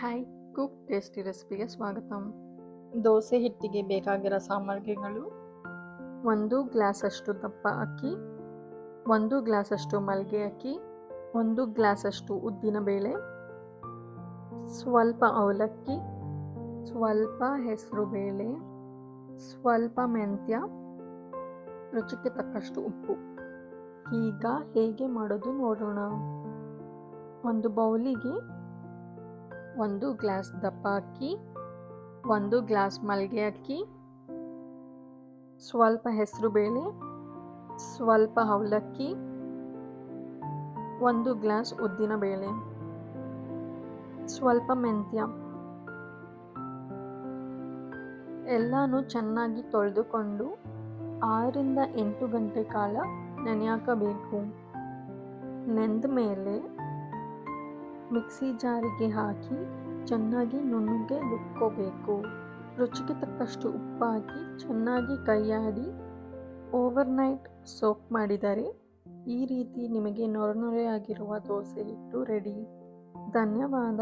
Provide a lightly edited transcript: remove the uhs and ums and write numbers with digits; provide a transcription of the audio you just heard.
Hi, cook tasty ರೆಸಿಪಿಗೆ ಸ್ವಾಗತ. ದೋಸೆ ಹಿಟ್ಟಿಗೆ ಬೇಕಾಗಿರೋ ಸಾಮಗ್ರಿಗಳು: 1 ಗ್ಲಾಸಷ್ಟು ದಪ್ಪ ಅಕ್ಕಿ, 1 ಗ್ಲಾಸಷ್ಟು ಮಲ್ಗೆ ಅಕ್ಕಿ, 1 ಗ್ಲಾಸಷ್ಟು ಉದ್ದಿನಬೇಳೆ, ಸ್ವಲ್ಪ ಅವಲಕ್ಕಿ, ಸ್ವಲ್ಪ ಹೆಸರುಬೇಳೆ, ಸ್ವಲ್ಪ ಮೆಂತ್ಯ, ರುಚಿಗೆ ತಕ್ಕಷ್ಟು ಉಪ್ಪು. ಈಗ ಹೇಗೆ ಮಾಡೋದು ನೋಡೋಣ. ಒಂದು ಬೌಲಿಗೆ 1 ಗ್ಲಾಸ್ ದಪ್ಪ ಅಕ್ಕಿ, 1 ಗ್ಲಾಸ್ ಮಲ್ಗೆ ಅಕ್ಕಿ, ಸ್ವಲ್ಪ ಹೆಸರುಬೇಳೆ, ಸ್ವಲ್ಪ ಅವಲಕ್ಕಿ, 1 ಗ್ಲಾಸ್ ಉದ್ದಿನಬೇಳೆ, ಸ್ವಲ್ಪ ಮೆಂತ್ಯ ಎಲ್ಲನೂ ಚೆನ್ನಾಗಿ ತೊಳೆದುಕೊಂಡು 6 ರಿಂದ 8 ಗಂಟೆ ಕಾಲ ನೆನೆಯಾಕಬೇಕು. ನೆಂದ ಮೇಲೆ ಮಿಕ್ಸಿ ಜಾರಿಗೆ ಹಾಕಿ ಚೆನ್ನಾಗಿ ನುಣ್ಣಗೆ ರುಬ್ಕೋಬೇಕು. ರುಚಿಗೆ ತಕ್ಕಷ್ಟು ಉಪ್ಪು ಹಾಕಿ ಚೆನ್ನಾಗಿ ಕೈಯಾಡಿ ಓವರ್ನೈಟ್ ಸೋಕ್ ಮಾಡಿದರೆ ಈ ರೀತಿ ನಿಮಗೆ ನೊರೆ ನೊರೆಯಾಗಿರುವ ದೋಸೆ ಹಿಟ್ಟು ರೆಡಿ. ಧನ್ಯವಾದ.